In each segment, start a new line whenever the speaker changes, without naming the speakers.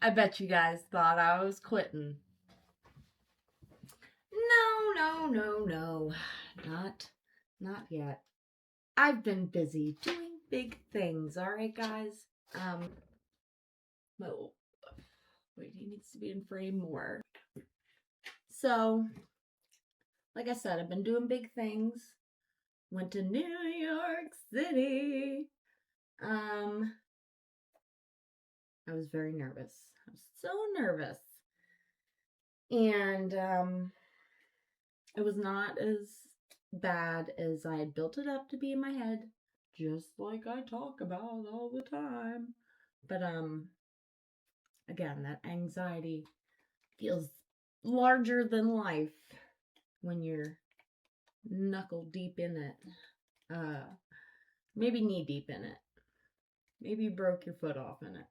I bet you guys thought I was quitting. No. Not yet. I've been busy doing big things, alright, guys? Oh, wait, he needs to be in frame more. So, like I said, I've been doing big things. Went to New York City. I was very nervous. I was so nervous. And, it was not as bad as I had built it up to be in my head, just like I talk about all the time. But, again, that anxiety feels larger than life when you're knuckle deep in it. Maybe knee deep in it. Maybe you broke your foot off in it.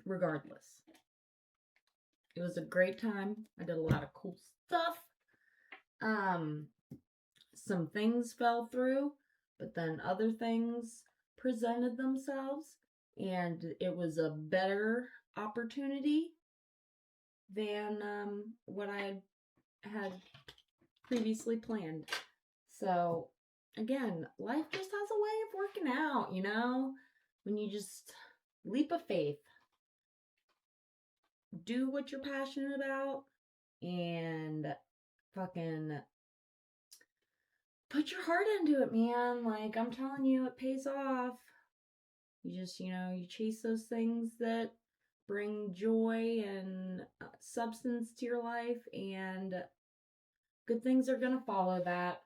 Regardless, it was a great time. I did a lot of cool stuff. Some things fell through, but then other things presented themselves, and it was a better opportunity than what I had previously planned. So, again, life just has a way of working out, you know? When you just leap of faith, do what you're passionate about, and fucking put your heart into it, man. Like, I'm telling you, it pays off. You just, you chase those things that bring joy and substance to your life, and good things are gonna follow that.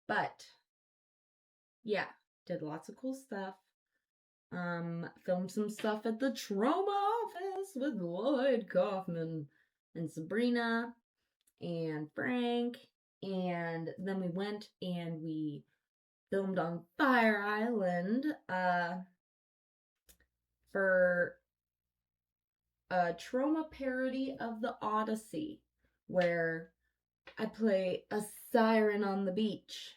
But yeah, did lots of cool stuff. Filmed some stuff at the trauma office with Lloyd Kaufman and Sabrina and Frank, and then we went and we filmed on Fire Island for a trauma parody of the Odyssey, where I play a siren on the beach.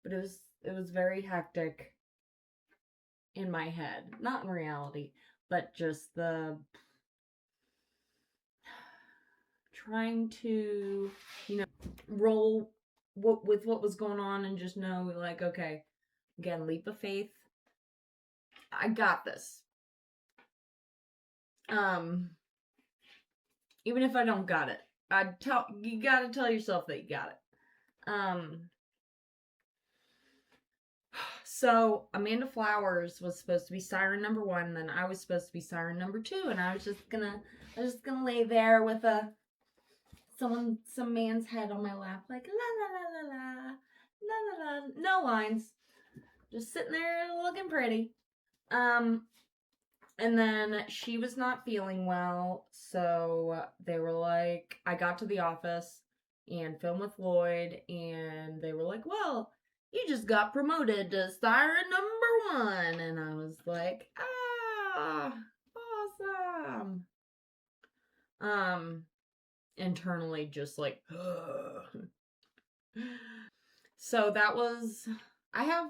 But it was very hectic in my head. Not in reality, but just the trying to, roll with what was going on and just know, like, okay, again, leap of faith. I got this. Even if I don't got it, you gotta tell yourself that you got it. So Amanda Flowers was supposed to be siren number 1, then I was supposed to be siren number 2, and I was just gonna lay there with some man's head on my lap, like la la la la la la la la, no lines, just sitting there looking pretty. And then she was not feeling well, so they were like, I got to the office and filmed with Lloyd, and they were like, well, you just got promoted to siren number 1. And I was like, awesome. Internally just like, so that was, I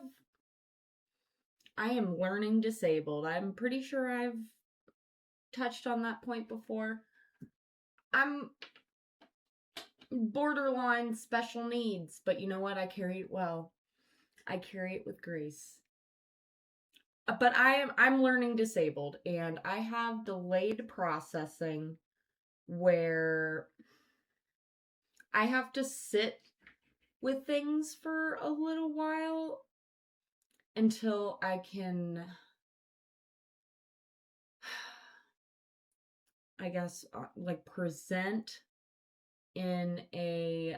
am learning disabled. I'm pretty sure I've touched on that point before. I'm borderline special needs, but you know what? I carry it well. I carry it with grace. But I'm learning disabled, and I have delayed processing where I have to sit with things for a little while until I can, I guess, like, present in a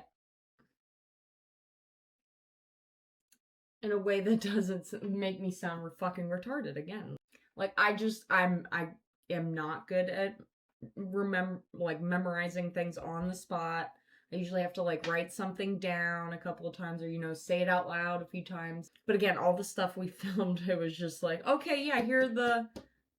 way that doesn't make me sound fucking retarded again. Like, I am not good at memorizing things on the spot. I usually have to write something down a couple of times, or say it out loud a few times. But again, all the stuff we filmed, it was just like, okay, yeah, here are the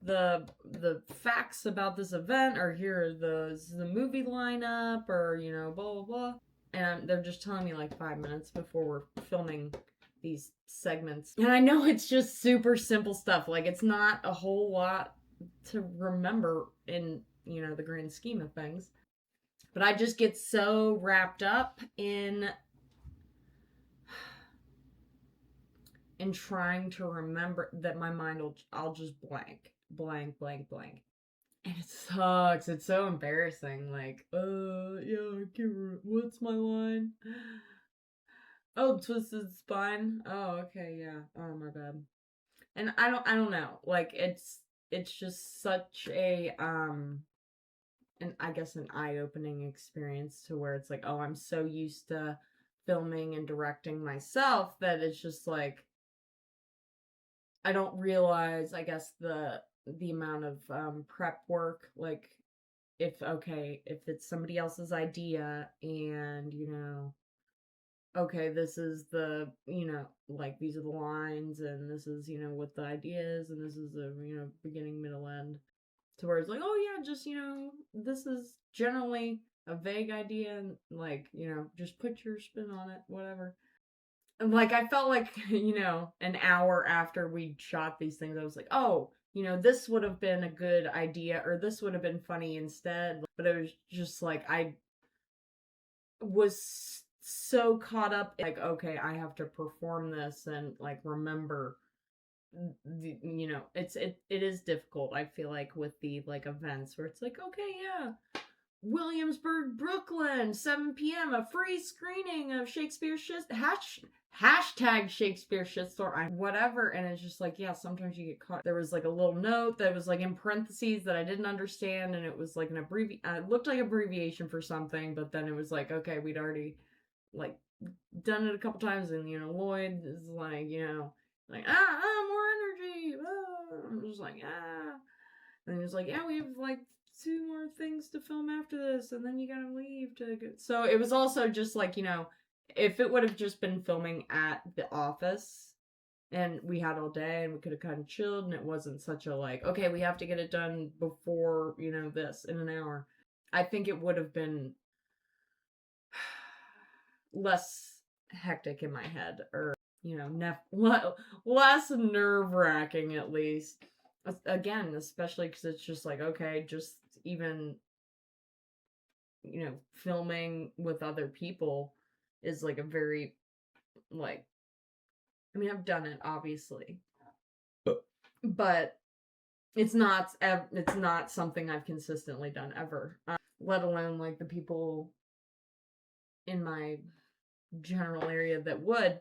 the facts about this event, or here are the movie lineup, or blah blah blah. And they're just telling me like 5 minutes before we're filming these segments. And I know it's just super simple stuff. Like, it's not a whole lot to remember in, the grand scheme of things. But I just get so wrapped up in trying to remember that my mind I'll just blank. And it sucks. It's so embarrassing. Like, yeah, I can't remember. What's my line? Oh, twisted spine. Oh, okay, yeah. Oh, my bad. And I don't know. Like, it's just such a and I guess an eye-opening experience to where it's like, oh, I'm so used to filming and directing myself that it's just like I don't realize, I guess, the amount of prep work. Like, if it's somebody else's idea, and okay, this is the, like, these are the lines, and this is, what the idea is, and this is the, beginning, middle, end, to where it's like, oh yeah, just, this is generally a vague idea, and like, just put your spin on it, whatever. And like, I felt like, an hour after we shot these things, I was like, oh, this would have been a good idea, or this would have been funny instead. But it was just like, I was so caught up, like, okay, I have to perform this and like remember it is difficult, I feel like, with the like events where it's like, okay, yeah, Williamsburg, Brooklyn, 7 p.m. a free screening of Shakespeare's hashtag Shakespeare shitstorm, whatever. And it's just like, yeah, sometimes you get caught. There was like a little note that was like in parentheses that I didn't understand, and it was like an it looked like abbreviation for something, but then it was like, okay, we'd already like done it a couple times, and Lloyd is like, like, more energy. I'm just like, and he was like, yeah, we have like 2 more things to film after this, and then you gotta leave to go. So it was also just like, if it would have just been filming at the office and we had all day and we could have kind of chilled, and it wasn't such a like, okay, we have to get it done before, this in an hour, I think it would have been less hectic in my head, or, less nerve-wracking, at least. Again, especially because it's just like, okay, just even, filming with other people is like a very, like, I mean, I've done it, obviously, but it's not something I've consistently done ever, let alone like the people in my general area that would.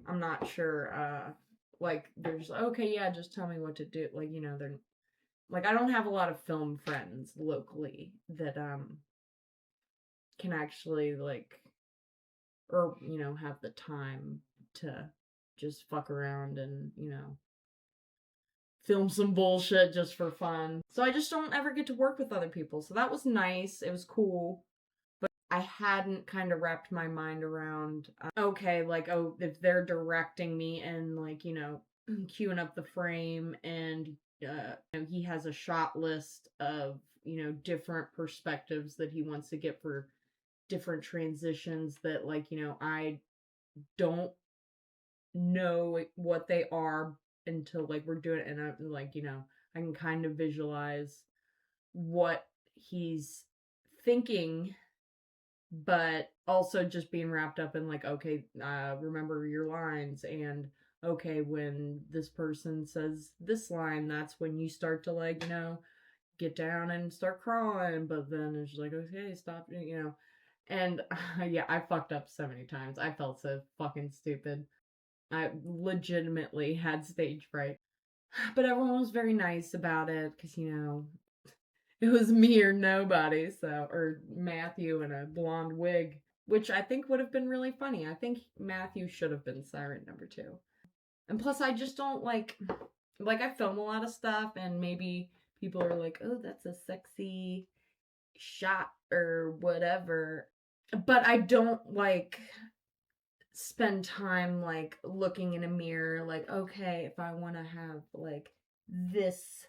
I'm not sure, like, they're just like, okay, yeah, just tell me what to do. Like, they're like, I don't have a lot of film friends locally that can actually like, or have the time to just fuck around and film some bullshit just for fun. So I just don't ever get to work with other people. So that was nice. It was cool. But I hadn't kind of wrapped my mind around, okay, like, oh, if they're directing me and like, queuing up the frame, and he has a shot list of, different perspectives that he wants to get for different transitions that, like, I don't know what they are until like we're doing it, and I like, I can kind of visualize what he's thinking, but also just being wrapped up in like, okay, remember your lines, and okay, when this person says this line, that's when you start to like, get down and start crawling, but then it's like, okay, stop, and yeah, I fucked up so many times. I felt so fucking stupid. I legitimately had stage fright. But everyone was very nice about it, because, it was me or nobody, so, or Matthew in a blonde wig, which I think would have been really funny. I think Matthew should have been Siren number 2. And plus, I just don't like, I film a lot of stuff, and maybe people are like, oh, that's a sexy shot or whatever. But I don't like spend time like looking in a mirror like, okay, if I want to have like this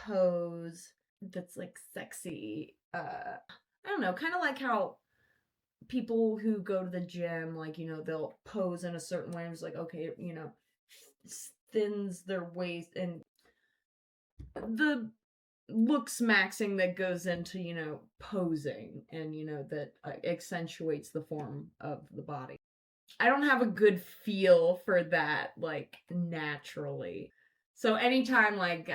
pose that's like sexy. I don't know, kind of like how people who go to the gym, like, you know, they'll pose in a certain way. It's like, okay, you know, thins their waist, and the looks maxing that goes into, you know, posing, and, you know, that accentuates the form of the body. I don't have a good feel for that, like, naturally. So anytime, like,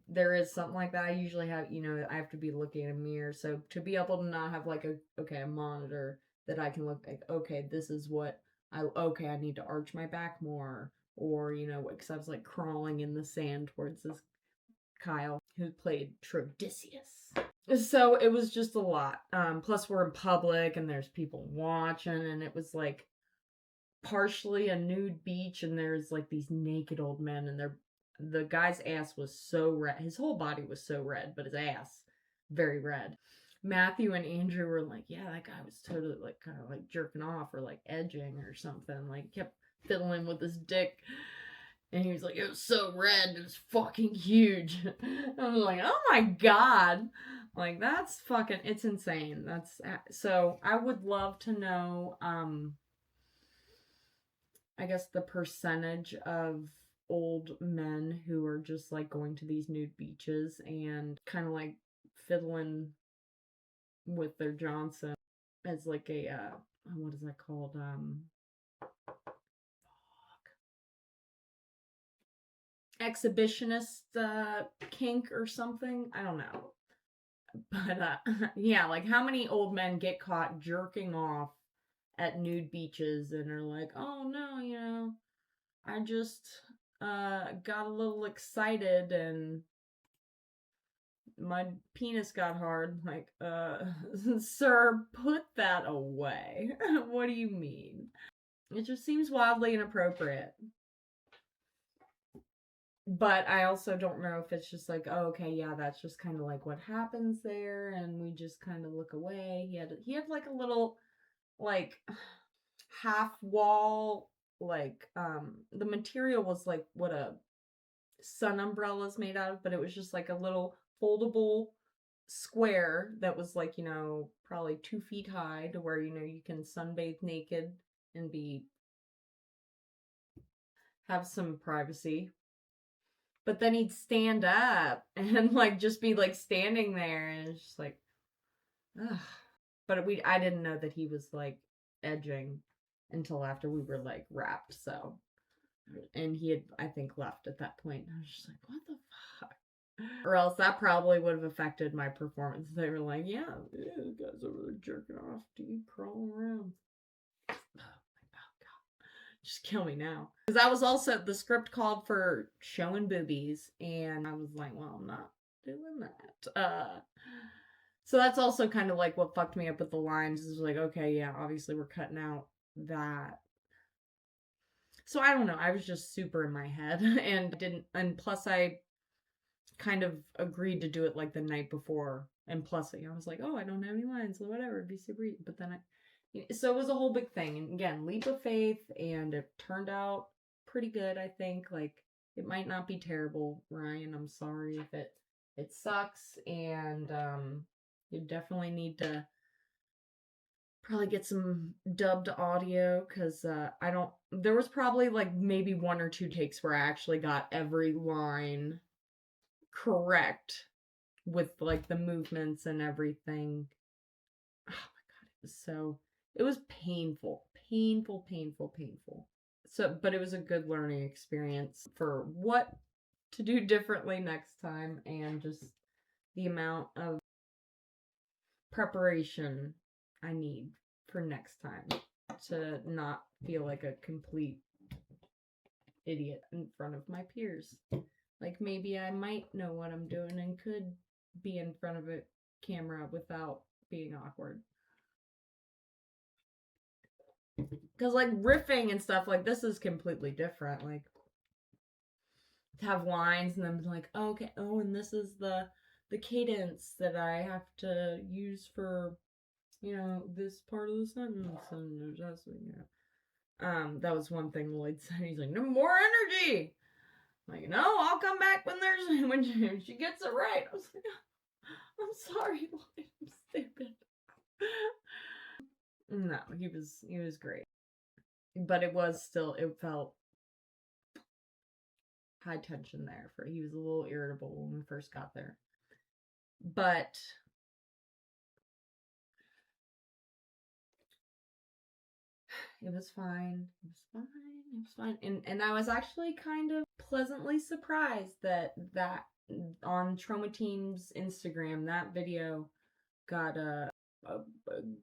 there is something like that, I usually have, you know, I have to be looking in a mirror. So to be able to not have, like, a monitor that I can look like, okay, this is what I need to arch my back more. Or, you know, because I was, like, crawling in the sand towards this Kyle, who played Trodicius. So it was just a lot. Plus we're in public and there's people watching, and it was, like, partially a nude beach, and there's, like, these naked old men, and the guy's ass was so red. His whole body was so red, but his ass very red. Matthew and Andrew were like, yeah, that guy was totally, like, kind of like jerking off or like edging or something, like kept fiddling with his dick. And he was like, it was so red, it was fucking huge. I was like, oh my god. Like, that's fucking, it's insane. So I would love to know, I guess, the percentage of old men who are just, like, going to these nude beaches and kind of, like, fiddling with their Johnson as, like, a, what is that called? Exhibitionist, kink or something? I don't know. But, yeah, like, how many old men get caught jerking off at nude beaches and are like, oh no, you know, I just got a little excited and my penis got hard. Like, sir, put that away. What do you mean? It just seems wildly inappropriate. But I also don't know if it's just like, oh, okay, yeah, that's just kind of like what happens there, and we just kind of look away. He had like a little, like, half wall, like, the material was like what a sun umbrella is made out of, but it was just like a little foldable square that was, like, you know, probably 2 feet high, to where, you know, you can sunbathe naked and have some privacy. But then he'd stand up and, like, just be, like, standing there, and it's just like, ugh. But I didn't know that he was, like, edging until after we were, like, wrapped, so. And he had, I think, left at that point. I was just like, what the fuck? Or else that probably would have affected my performance. They were like, yeah, the guy's over there jerking off, dude, crawling around. Oh my god. Just kill me now. Because that was also, the script called for showing boobies, and I was like, well, I'm not doing that. So that's also kind of like what fucked me up with the lines. Is like, okay, yeah, obviously we're cutting out that. So I don't know. I was just super in my head and plus I kind of agreed to do it like the night before. And plus, I was like, oh, I don't have any lines, so whatever, it'd be super easy. But then so it was a whole big thing. And again, leap of faith, and it turned out pretty good, I think. Like, it might not be terrible, Ryan. I'm sorry if it sucks, and you definitely need to probably get some dubbed audio, because there was probably like maybe 1 or 2 takes where I actually got every line correct with, like, the movements and everything. Oh my god, it was painful. So, but it was a good learning experience for what to do differently next time, and just the amount of preparation I need for next time to not feel like a complete idiot in front of my peers. Like, maybe I might know what I'm doing and could be in front of a camera without being awkward. Because, like, riffing and stuff, like, this is completely different. Like, to have lines and then be like, oh, okay, oh, and this is the cadence that I have to use for, you know, this part of the sentence, and just, you know. That was one thing Lloyd said. He's like, no more energy! Like, no, I'll come back when she gets it right. I was like, I'm sorry, Lloyd, I'm stupid. No, he was great. But it felt high tension there. He was a little irritable when we first got there. But it was fine. It was fine. And I was actually kind of pleasantly surprised that on Trauma Team's Instagram, that video got a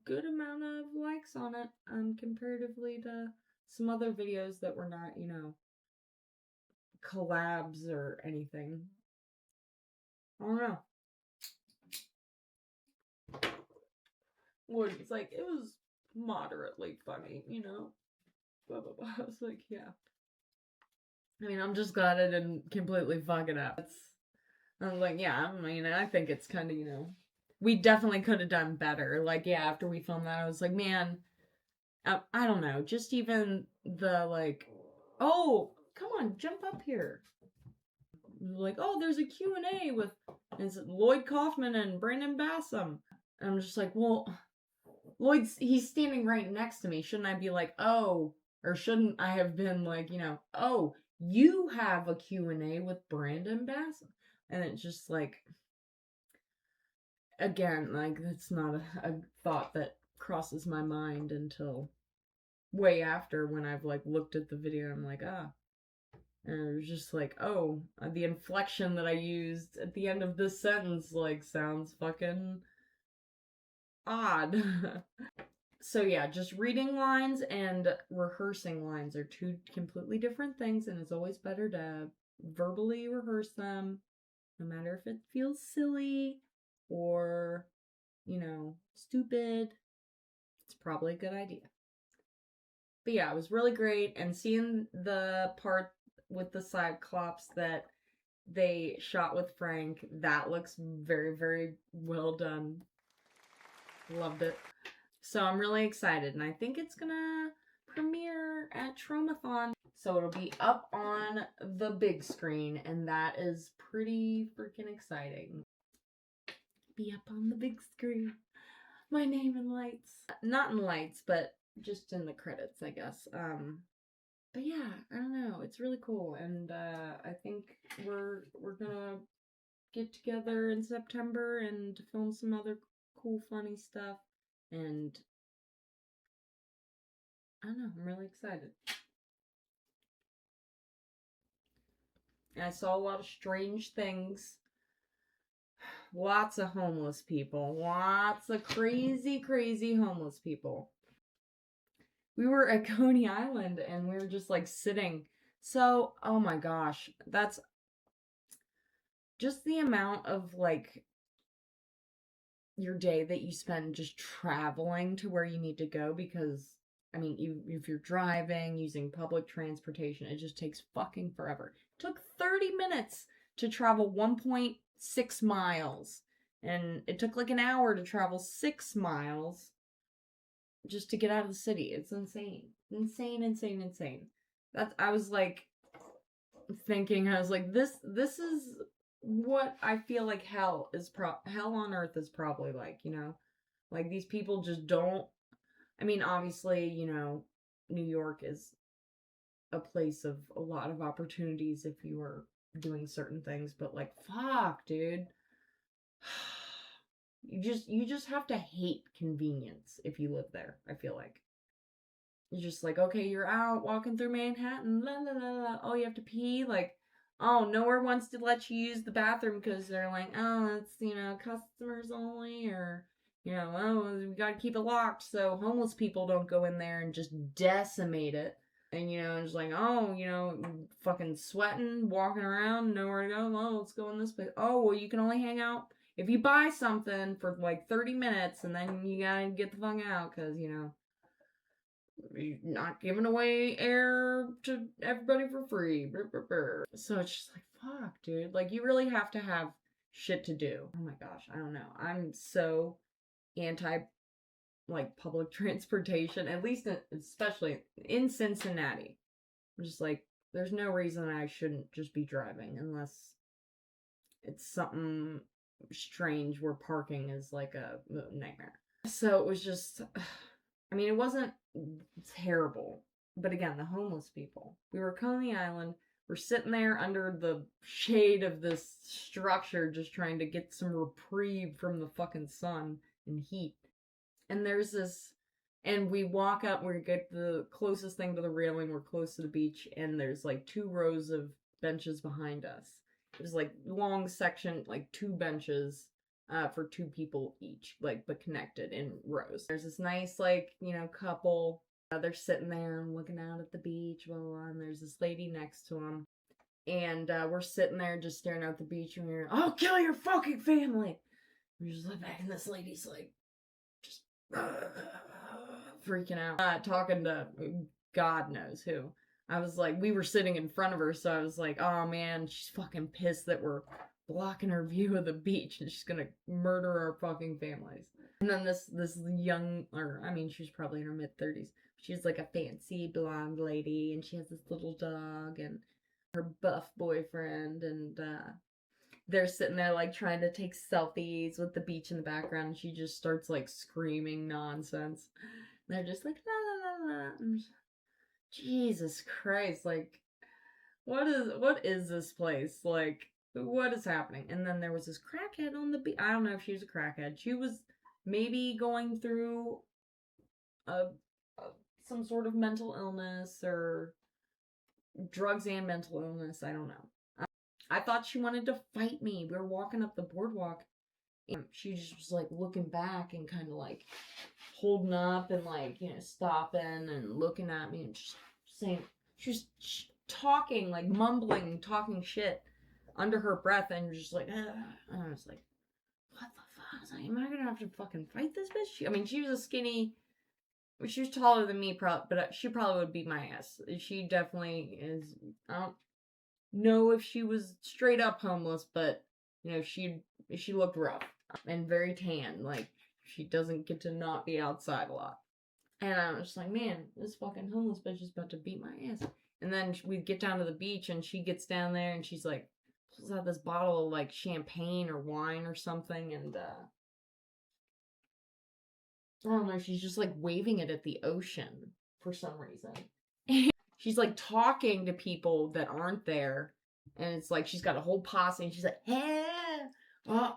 good amount of likes on it, comparatively to some other videos that were not, collabs or anything. I don't know. Well, it's like, it was moderately funny, Blah, blah, blah. I was like, yeah. I mean, I'm just glad I didn't completely fuck it up. I was like, yeah, I mean, I think it's kind of, we definitely could have done better. Like, yeah, after we filmed that, I was like, man, I don't know, just even the, like, oh, come on, jump up here. Like, oh, there's a Q&A with it's Lloyd Kaufman and Brandon Bassam. And I'm just like, well, he's standing right next to me. Shouldn't I be like, oh, or shouldn't I have been like, oh, you have a Q&A with Brandon Bassam? And it's just like, again, like, that's not a thought that crosses my mind until way after, when I've, like, looked at the video. I'm like, ah. And it was just like, oh, the inflection that I used at the end of this sentence, like, sounds fucking odd. So yeah, just reading lines and rehearsing lines are two completely different things, and it's always better to verbally rehearse them, no matter if it feels silly or, stupid. It's probably a good idea. But yeah, it was really great, and seeing the part with the Cyclops that they shot with Frank, that looks very, very well done. Loved it. So I'm really excited, and I think it's gonna premiere at Traumathon. So it'll be up on the big screen, and that is pretty freaking exciting. Be up on the big screen. My name in lights. Not in lights, but just in the credits, I guess. But yeah, I don't know. It's really cool, and I think we're gonna get together in September and film some other cool, funny stuff. And I don't know, I'm really excited. And I saw a lot of strange things. Lots of homeless people. Lots of crazy, crazy homeless people. We were at Coney Island and we were just like sitting. So, oh my gosh, that's just the amount of like your day that you spend just traveling to where you need to go, because I mean, if you're driving, using public transportation, it just takes fucking forever. It took 30 minutes to travel 1.6 miles, and it took like an hour to travel 6 miles just to get out of the city. It's insane. Insane. I was like thinking, I was like, this is what I feel like hell on earth is probably like, Like, these people just don't. I mean, obviously, New York is a place of a lot of opportunities if you are doing certain things, but like, fuck, dude. You just have to hate convenience if you live there, I feel like. You're just like, okay, you're out walking through Manhattan, la la la la. Oh, you have to pee? Like, oh, nowhere wants to let you use the bathroom because they're like, oh, it's, customers only, or, oh, we gotta keep it locked so homeless people don't go in there and just decimate it. And, just like, oh, fucking sweating, walking around, nowhere to go. Oh, let's go in this place. Oh, well, you can only hang out if you buy something for like 30 minutes, and then you gotta get the fuck out because, you're not giving away air to everybody for free. So it's just like, fuck, dude. Like, you really have to have shit to do. Oh my gosh, I don't know. I'm so anti, like, public transportation, at least especially in Cincinnati. I'm just like, there's no reason I shouldn't just be driving unless it's something strange where parking is like a nightmare. So it was just, I mean, it wasn't terrible. But again, the homeless people. We were Coney Island. We're sitting there under the shade of this structure just trying to get some reprieve from the fucking sun and heat. And there's this, and we walk up, we get the closest thing to the railing, we're close to the beach, and there's like 2 rows of benches behind us. It was like long section, like 2 benches for 2 people each, like, but connected in rows. There's this nice, like, you know, couple. They're sitting there looking out at the beach, blah, blah, blah, and there's this lady next to them. And we're sitting there just staring out the beach, and we're, I'll kill your fucking family. We just look back, and this lady's like, just freaking out, talking to God knows who. I was like, we were sitting in front of her, so I was like, oh man, she's fucking pissed that we're blocking her view of the beach, and she's gonna murder our fucking families. And then this young, or I mean, she's probably in her mid-30s. She's like a fancy blonde lady, and she has this little dog and her buff boyfriend, and they're sitting there like trying to take selfies with the beach in the background, and she just starts like screaming nonsense. And they're just like, la la la la. Jesus Christ, like, what is this place? Like, what is happening? And then there was this crackhead on the beach. I don't know if she was a crackhead. She was maybe going through some sort of mental illness or drugs and mental illness. I don't know. I thought she wanted to fight me. We were walking up the boardwalk, and she just was like looking back and kind of like holding up and like, you know, stopping and looking at me and just saying, she was talking, like mumbling, talking shit under her breath, and just like, and I was like, what the fuck? I was like, am I gonna have to fucking fight this bitch? I mean, she was a skinny, she was taller than me, but she probably would beat my ass. She definitely is. I don't know if she was straight up homeless, but you know, she looked rough and very tan. Like, she doesn't get to not be outside a lot. And I was just like, man, this fucking homeless bitch is about to beat my ass. And then we get down to the beach, and she gets down there, and she's like, pulls out this bottle of like champagne or wine or something, and I don't know, she's just like waving it at the ocean for some reason. And she's like talking to people that aren't there, and it's like she's got a whole posse, and she's like, hey, we're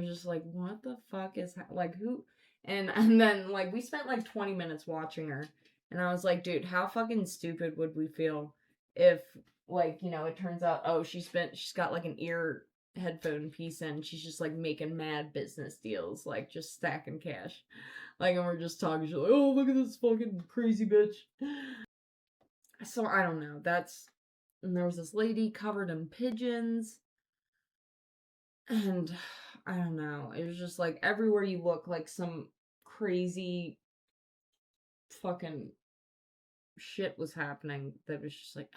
just like, what the fuck is like, who? And then like we spent like 20 minutes watching her, and I was like, dude, how fucking stupid would we feel if, like, you know, it turns out, oh, she's got like an ear headphone piece in, she's just like making mad business deals, like just stacking cash, like, and we're just talking, she's like, oh, look at this fucking crazy bitch. So I don't know, and there was this lady covered in pigeons, and I don't know, it was just like everywhere you look, like some crazy fucking shit was happening that was just like,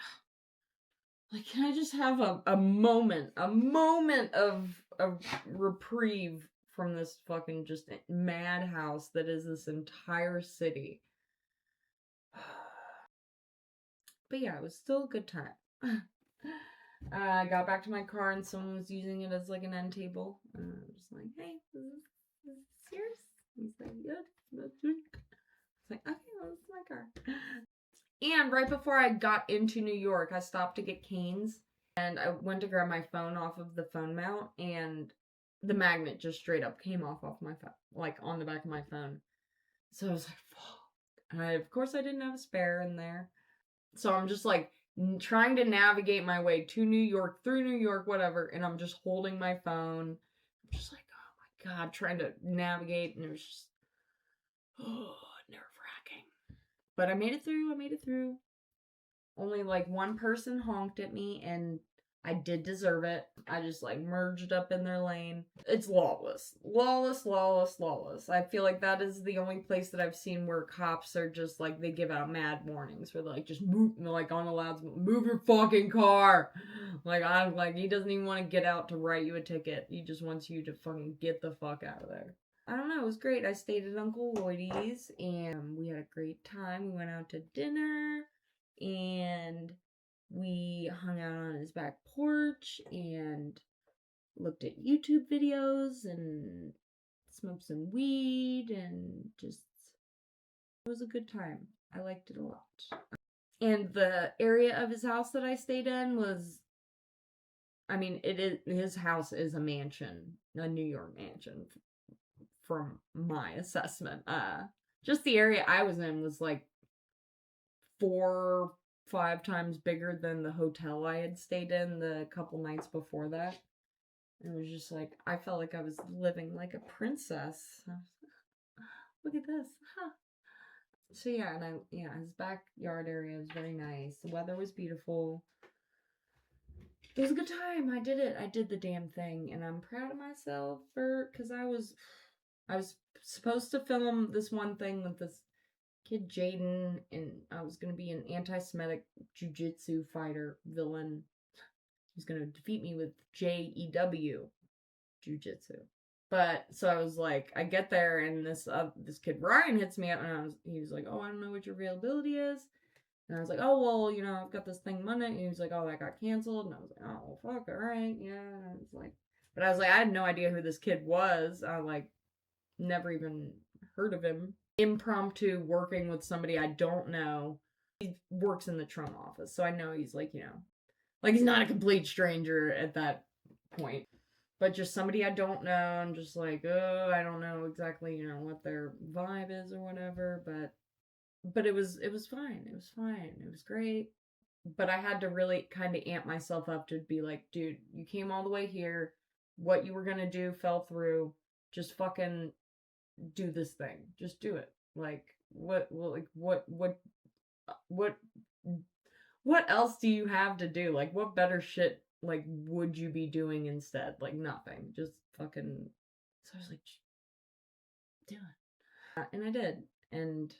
can I just have a moment of reprieve from this fucking just madhouse that is this entire city. But yeah, it was still a good time. I got back to my car, and someone was using it as like an end table. And I was like, hey, is this yours? He's like, yeah, that's it. It's like, okay, well, it's my car. And right before I got into New York, I stopped to get Cane's, and I went to grab my phone off of the phone mount, and the magnet just straight up came off my phone, like on the back of my phone. So I was like, fuck. And of course I didn't have a spare in there. So I'm just like trying to navigate my way to New York, through New York, whatever, and I'm just holding my phone. I'm just like, oh my God, trying to navigate, and it was just, nerve-wracking. But I made it through. Only like one person honked at me, and I did deserve it. I just like merged up in their lane. It's lawless. I feel like that is the only place that I've seen where cops are just like, they give out mad warnings where they're like, just move, like on a loud, move your fucking car. Like, I'm like, he doesn't even want to get out to write you a ticket. He just wants you to fucking get the fuck out of there. I don't know, it was great. I stayed at Uncle Lloydie's and we had a great time. We went out to dinner and we hung out on his back porch and looked at YouTube videos and smoked some weed and just, it was a good time. I liked it a lot. And the area of his house that I stayed in was, I mean, his house is a mansion, a New York mansion from my assessment. Just the area I was in was like 4, 5 times bigger than the hotel I had stayed in the couple nights before that. It was just like, I felt like I was living like a princess. Look at this. Huh. So yeah, his backyard area was very nice. The weather was beautiful. It was a good time. I did it. I did the damn thing, and I'm proud of myself because I was supposed to film this one thing with this kid Jaden, and I was gonna be an anti-Semitic jujitsu fighter villain. He's gonna defeat me with JEW jujitsu. But so I was like, I get there and this kid Ryan hits me up and he was like, oh, I don't know what your availability is. And I was like, oh, well, you know, I've got this thing Monday. And he was like, oh, that got canceled. And I was like, oh, fuck, all right, yeah. And I was like, but I was like, I had no idea who this kid was. I like never even heard of him. Impromptu working with somebody I don't know. He works in the Trump office, so I know he's like, you know, like he's not a complete stranger at that point. But just somebody I don't know, and just like, oh, I don't know exactly, you know, what their vibe is or whatever, but it was fine. It was fine. It was great. But I had to really kind of amp myself up to be like, dude, you came all the way here. What you were gonna do fell through. Just fucking do this thing. Just do it. Like, what else do you have to do? Like, what better shit, like, would you be doing instead? Like, nothing. Just fucking. So I was like, do it. And I did. And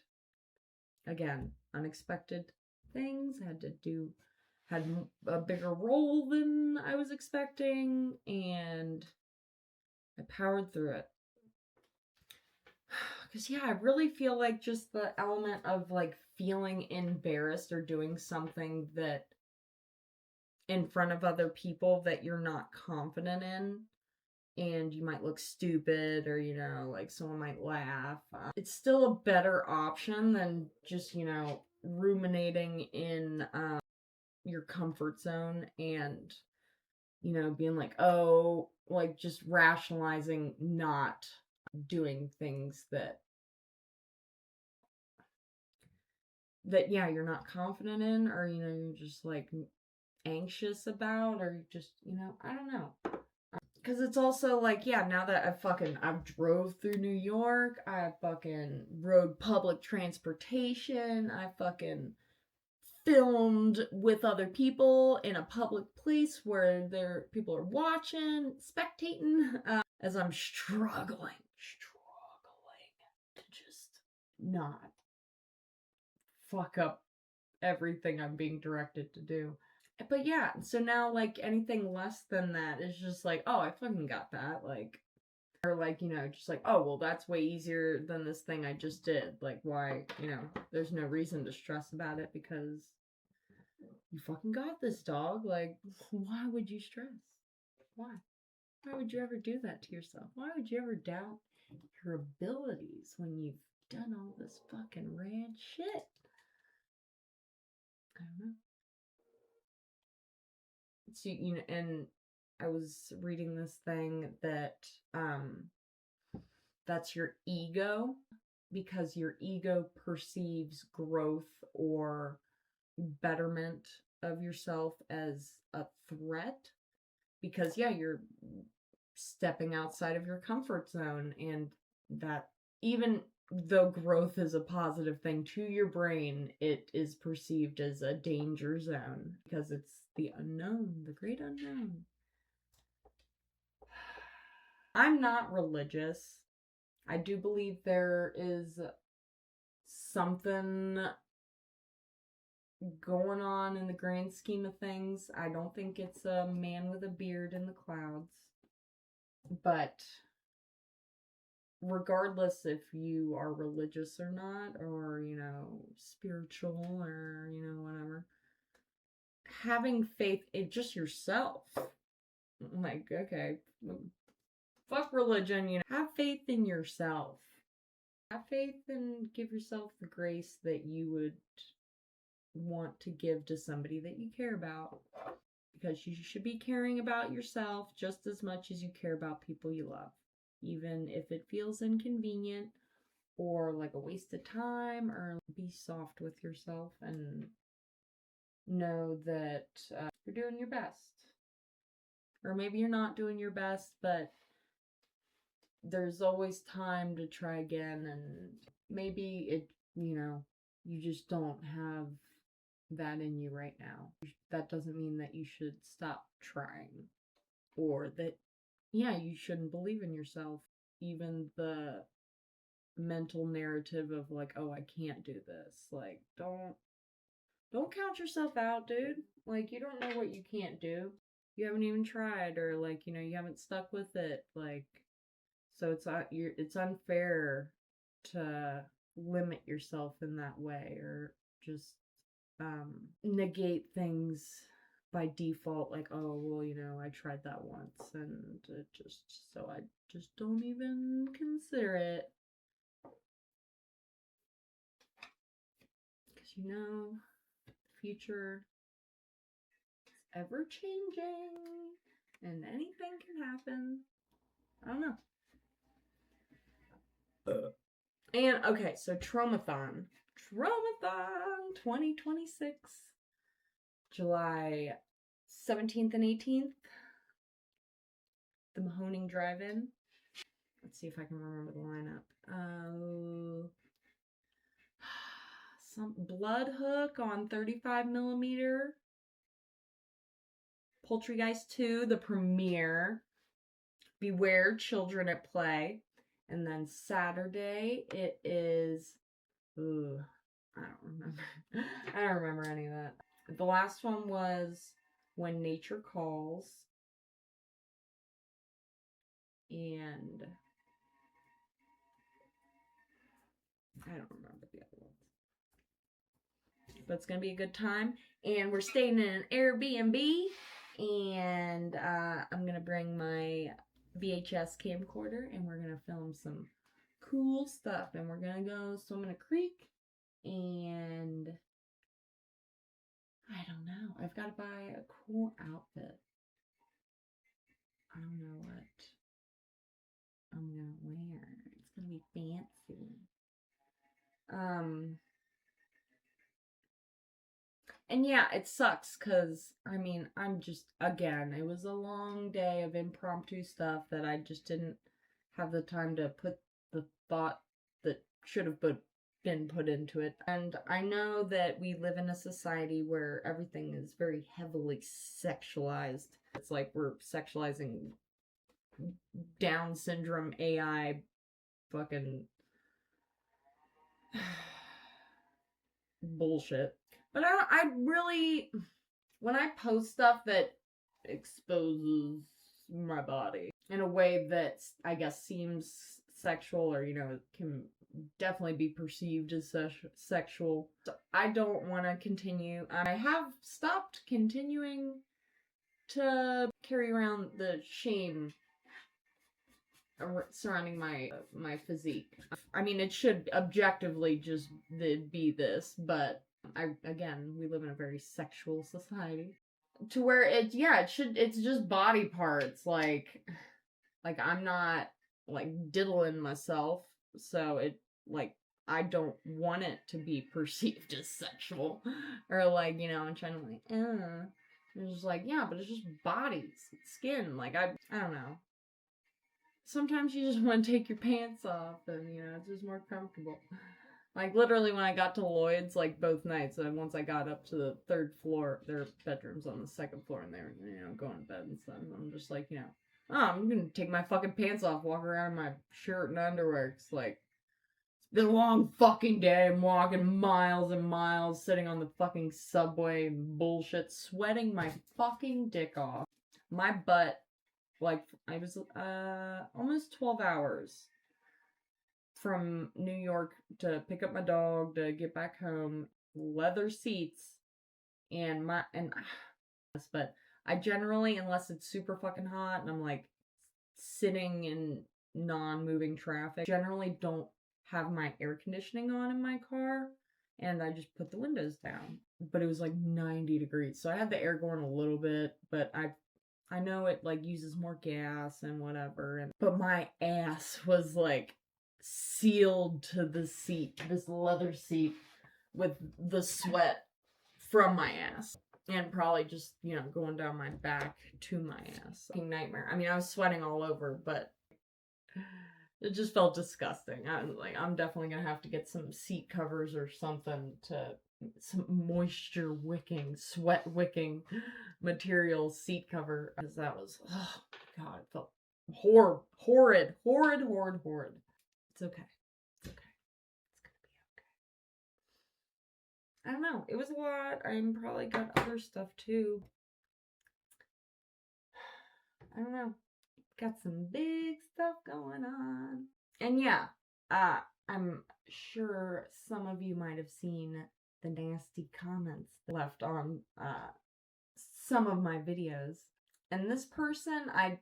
again, unexpected things. Had a bigger role than I was expecting, and I powered through it. Because, yeah, I really feel like just the element of, like, feeling embarrassed or doing something that in front of other people that you're not confident in, and you might look stupid or, you know, like someone might laugh. It's still a better option than just, you know, ruminating in your comfort zone and, you know, being like, oh, like just rationalizing not doing things that yeah, you're not confident in, or, you know, you're just like anxious about, or just, you know, I don't know. Because it's also like, yeah, now that I've drove through New York, I fucking rode public transportation, I fucking filmed with other people in a public place where people are watching, spectating, as I'm struggling to just not fuck up everything I'm being directed to do. But yeah, so now, like, anything less than that is just like, oh, I fucking got that, like, or like, you know, just like, oh, well, that's way easier than this thing I just did. Like, why, you know, there's no reason to stress about it because you fucking got this, dog. Like, why would you stress? Why? Why would you ever do that to yourself? Why would you ever doubt your abilities when you've done all this fucking rad shit? I don't know. So, you know, and I was reading this thing that that's your ego, because your ego perceives growth or betterment of yourself as a threat, because yeah, you're stepping outside of your comfort zone, and that, even though growth is a positive thing to your brain, it is perceived as a danger zone because it's the unknown, the great unknown. I'm not religious. I do believe there is something going on in the grand scheme of things. I don't think it's a man with a beard in the clouds. But regardless if you are religious or not, or, spiritual or, whatever, having faith in just yourself. Like, okay, fuck religion, have faith in yourself. Have faith and give yourself the grace that you would want to give to somebody that you care about. Because you should be caring about yourself just as much as you care about people you love. Even if it feels inconvenient or like a waste of time, or be soft with yourself and know that you're doing your best. Or maybe you're not doing your best, but there's always time to try again, and maybe you just don't have that in you right now. That doesn't mean that you should stop trying, or that, you shouldn't believe in yourself. Even the mental narrative of like, oh, I can't do this. Like, don't count yourself out, dude. Like, you don't know what you can't do. You haven't even tried, or like, you haven't stuck with it. Like, so it's unfair to limit yourself in that way, or just negate things by default, like, oh, well, I tried that once, and I just don't even consider it. Because the future is ever changing, and anything can happen. I don't know. And okay, so Traumathon 2026, July 17th and 18th, the Mahoning Drive-In. Let's see if I can remember the lineup. Some Blood Hook on 35mm, Poultrygeist 2, the premiere, Beware Children at Play, and then Saturday it is, I don't remember. I don't remember any of that. The last one was When Nature Calls, and I don't remember the other ones. But it's going to be a good time. And we're staying in an Airbnb. And I'm going to bring my VHS camcorder. And we're going to film some cool stuff. And we're going to go swim in a creek. And I don't know. I've got to buy a cool outfit. I don't know what I'm going to wear. It's going to be fancy. And yeah, it sucks because, I'm just, again, it was a long day of impromptu stuff that I just didn't have the time to put the thought that should have been put into it. And I know that we live in a society where everything is very heavily sexualized. It's like we're sexualizing Down syndrome AI fucking bullshit. But I really, when I post stuff that exposes my body in a way that I guess seems sexual, or can definitely be perceived as sexual, so I don't want to continue. I have stopped continuing to carry around the shame surrounding my physique. It should objectively just be this, but we live in a very sexual society to where it's just body parts, like I'm not like diddling myself, so I don't want it to be perceived as sexual, or I'm trying to it's just like, yeah, but it's just bodies, skin, I don't know. Sometimes you just want to take your pants off, and it's just more comfortable. Like, literally, when I got to Lloyd's, both nights, and once I got up to the third floor, their bedrooms on the second floor, and they were, going to bed and stuff. And I'm just like, I'm gonna take my fucking pants off, walk around in my shirt and underwear. It's been a long fucking day. I'm walking miles and miles, sitting on the fucking subway and bullshit, sweating my fucking dick off. My butt, I was, almost 12 hours from New York to pick up my dog to get back home, leather seats, but I generally, unless it's super fucking hot and I'm like sitting in non-moving traffic, generally don't have my air conditioning on in my car, and I just put the windows down. But it was like 90 degrees, so I had the air going a little bit, but I know it like uses more gas and whatever, but my ass was like sealed to the seat, this leather seat, with the sweat from my ass. And probably just, going down my back to my ass. Fucking nightmare. I mean, I was sweating all over, but it just felt disgusting. I'm definitely gonna have to get some seat covers or something, some moisture wicking, sweat wicking material seat cover, because that was, oh my god, it felt horrid. It's okay. It's okay. It's gonna be okay. I don't know. It was a lot. I'm probably got other stuff too. I don't know. Got some big stuff going on. And yeah, I'm sure some of you might have seen the nasty comments left on some of my videos. And this person, I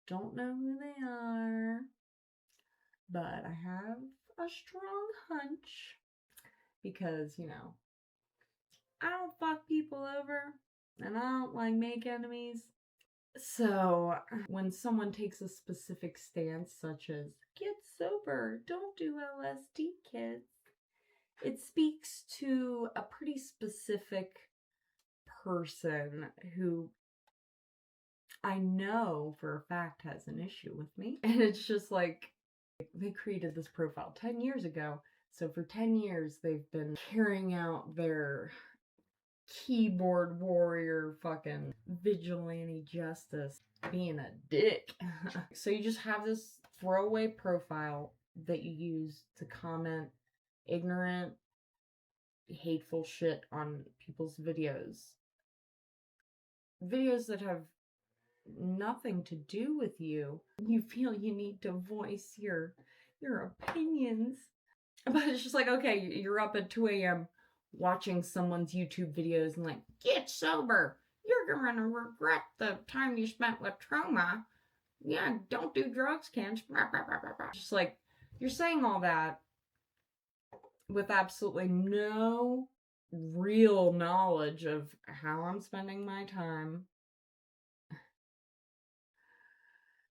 don't know who they are, but I have a strong hunch because, I don't fuck people over and I don't like make enemies. So when someone takes a specific stance, such as get sober, don't do LSD, kids, it speaks to a pretty specific person who I know for a fact has an issue with me. And it's just like, they created this profile 10 years ago. So for 10 years, they've been carrying out their keyboard warrior fucking vigilante justice, being a dick. So you just have this throwaway profile that you use to comment ignorant, hateful shit on people's videos that have nothing to do with you. You feel you need to voice your opinions, but it's just like, okay, you're up at 2 a.m. watching someone's YouTube videos and like, get sober. You're gonna regret the time you spent with trauma. Yeah, don't do drugs, kids. Just like, you're saying all that with absolutely no real knowledge of how I'm spending my time.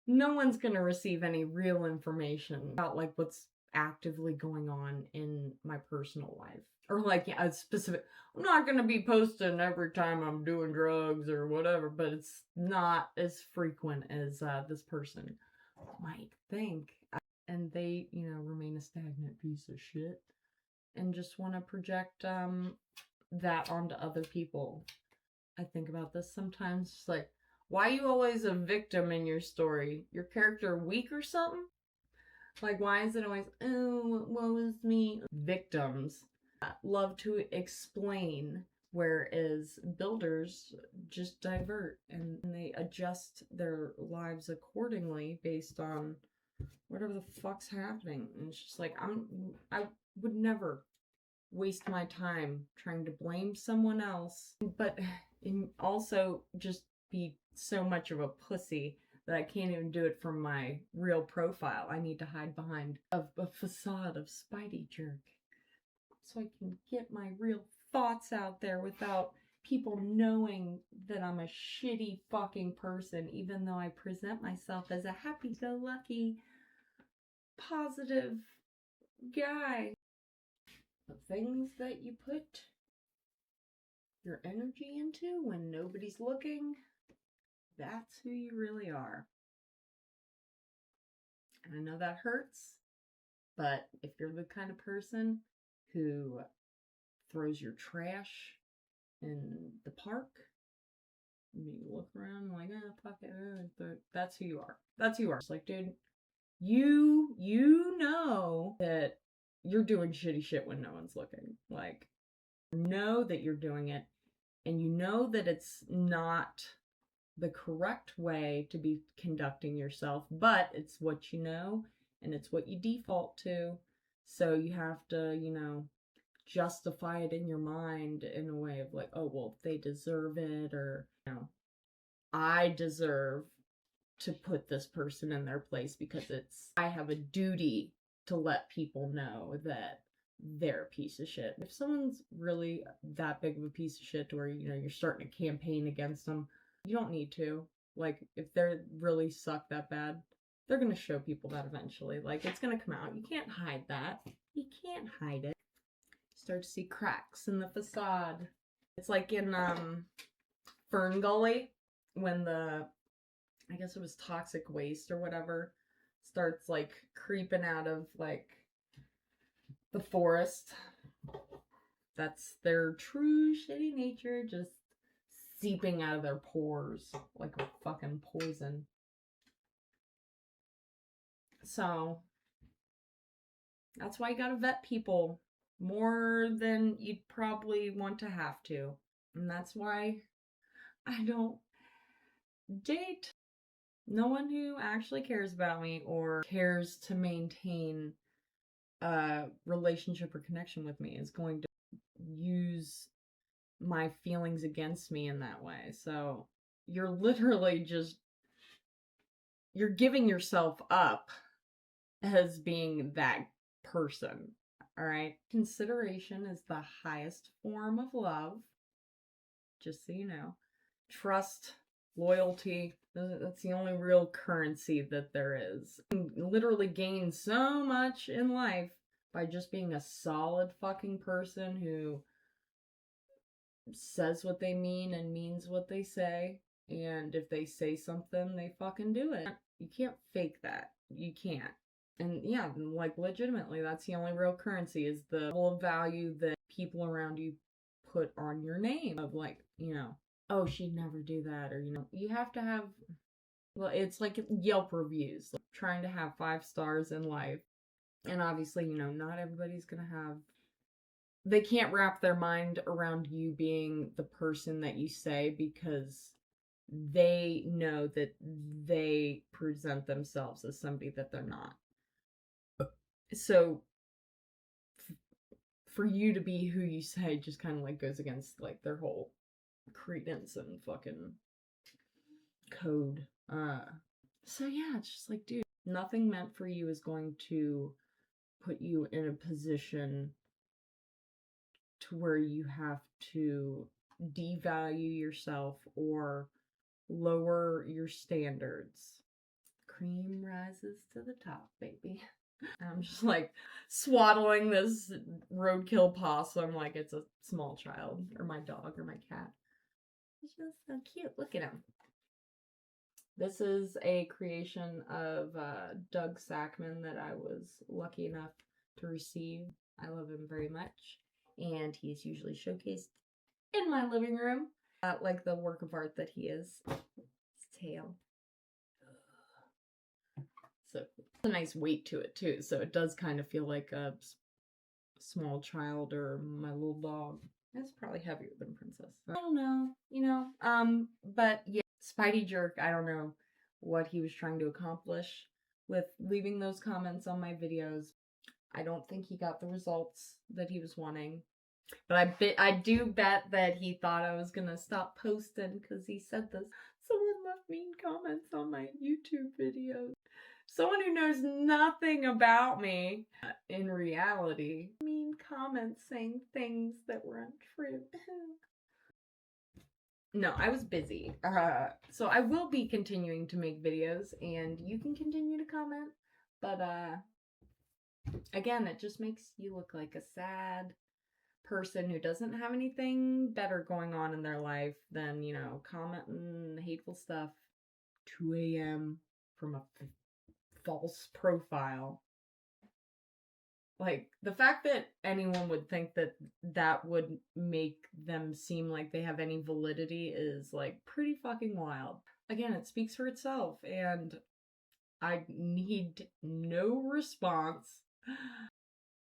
No one's gonna receive any real information about like what's actively going on in my personal life. Or like, yeah, a specific, I'm not gonna be posting every time I'm doing drugs or whatever, but it's not as frequent as this person might think. And they, remain a stagnant piece of shit and just want to project that onto other people. I think about this sometimes, just like, why are you always a victim in your story? Your character weak or something? Like, why is it always, oh, woe is me? Victims love to explain, whereas builders just divert and they adjust their lives accordingly based on whatever the fuck's happening. And it's just like, I would never waste my time trying to blame someone else, but also just be so much of a pussy that I can't even do it from my real profile. I need to hide behind a facade of Spidey jerk so I can get my real thoughts out there without people knowing that I'm a shitty fucking person, even though I present myself as a happy-go-lucky, positive guy. The things that you put your energy into when nobody's looking, that's who you really are. And I know that hurts, but if you're the kind of person who throws your trash in the park, and you look around like, oh, fuck it, that's who you are. That's who you are. It's like, dude, you know that you're doing shitty shit when no one's looking. Like, know that you're doing it, and you know that it's not the correct way to be conducting yourself, but it's what you know, and it's what you default to. So you have to, you know, justify it in your mind in a way of like, oh, well, they deserve it, or, you know, I deserve to put this person in their place because I have a duty to let people know that they're a piece of shit. If someone's really that big of a piece of shit to where, you know, you're starting a campaign against them, you don't need to. Like, if they're really suck that bad, they're gonna show people that eventually. Like, it's gonna come out. You can't hide that. You can't hide it. Start to see cracks in the facade. It's like in Fern Gully, when I guess it was toxic waste or whatever starts like creeping out of like the forest. That's their true shitty nature just seeping out of their pores like a fucking poison. So that's why you gotta vet people more than you'd probably want to have to. And that's why I don't date no one who actually cares about me or cares to maintain a relationship or connection with me is going to use my feelings against me in that way. So you're literally you're giving yourself up as being that person. All right. Consideration is the highest form of love. Just so you know. Trust, loyalty, that's the only real currency that there is. You can literally gain so much in life by just being a solid fucking person who says what they mean and means what they say. And if they say something, they fucking do it. You can't fake that. You can't. And yeah, like legitimately, that's the only real currency is the level of value that people around you put on your name of like, you know, oh, she'd never do that, or, you know, you have to have, well, it's like Yelp reviews, like trying to have 5 stars in life. And obviously, you know, not everybody's gonna have, they can't wrap their mind around you being the person that you say because they know that they present themselves as somebody that they're not. So for you to be who you say just kind of like goes against like their whole credence and fucking code. So yeah, it's just like, dude, nothing meant for you is going to put you in a position to where you have to devalue yourself or lower your standards. Cream rises to the top, baby. I'm just like swaddling this roadkill possum like it's a small child, or my dog, or my cat. It's just so cute. Look at him. This is a creation of Doug Sackman that I was lucky enough to receive. I love him very much, and he's usually showcased in my living room, like the work of art that he is. His tail. So it's a nice weight to it too, so it does kind of feel like a small child or my little dog. It's probably heavier than Princess. I don't know, you know. But yeah, Spidey Jerk, I don't know what he was trying to accomplish with leaving those comments on my videos. I don't think he got the results that he was wanting. But I do bet that he thought I was gonna stop posting because he said this. Someone left mean comments on my YouTube videos. Someone who knows nothing about me in reality. Mean comments saying things that were untrue. No, I was busy. So I will be continuing to make videos and you can continue to comment. But again, it just makes you look like a sad person who doesn't have anything better going on in their life than, you know, commenting hateful stuff 2 a.m. from a false profile. Like, the fact that anyone would think that that would make them seem like they have any validity is, like, pretty fucking wild. Again, it speaks for itself, and I need no response.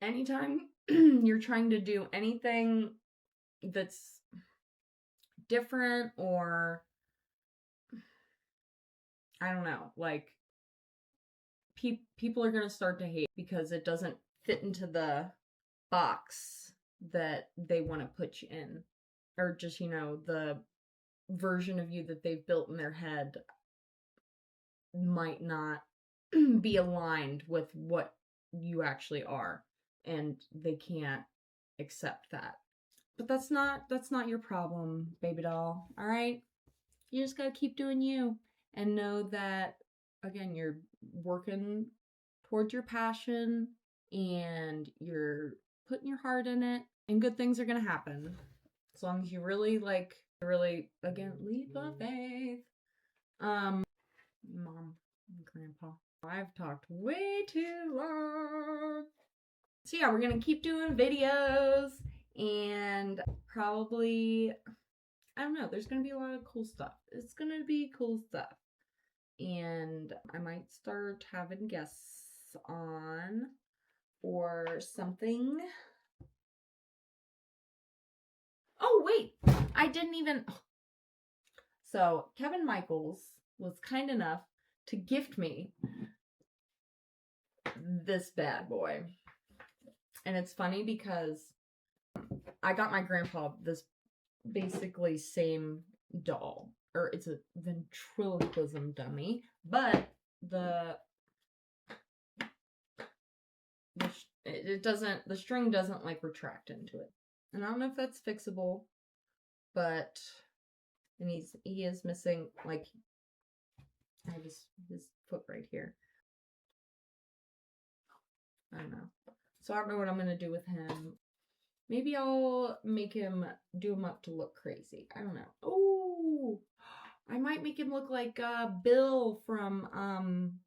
Anytime you're trying to do anything that's different or, I don't know, like, people are going to start to hate because it doesn't fit into the box that they want to put you in, or just, you know, the version of you that they've built in their head might not be aligned with what you actually are, and they can't accept that. But that's not your problem, baby doll. All right? You just got to keep doing you and know that, again, you're working towards your passion and you're putting your heart in it, and good things are going to happen. As long as you really, again, lead the faith. Mom and Grandpa, I've talked way too long. So yeah, we're going to keep doing videos, and probably, I don't know, there's going to be a lot of cool stuff. It's going to be cool stuff. And I might start having guests on or something. Oh, wait, I didn't even... So, Kevin Michaels was kind enough to gift me this bad boy. And it's funny because I got my grandpa this basically same doll, or it's a ventriloquism dummy, but the string doesn't like retract into it. And I don't know if that's fixable, but, and he is missing, like, I have his foot right here. I don't know. So I don't know what I'm gonna do with him. Maybe I'll make him, do him up to look crazy. I don't know. Oh, I might make him look like Bill from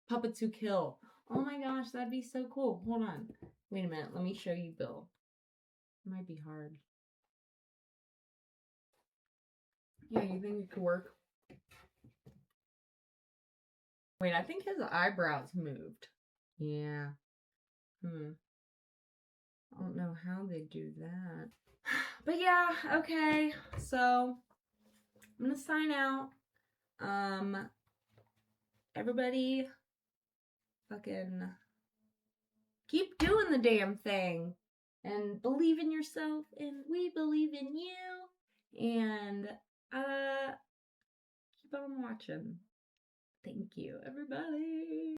Puppets Who Kill. Oh my gosh, that'd be so cool. Hold on. Wait a minute. Let me show you Bill. It might be hard. Yeah, you think it could work? Wait, I think his eyebrows moved. Yeah. I don't know how they do that. But yeah, okay. So I'm gonna sign out. Everybody fucking keep doing the damn thing and believe in yourself, and we believe in you, and keep on watching. Thank you, everybody.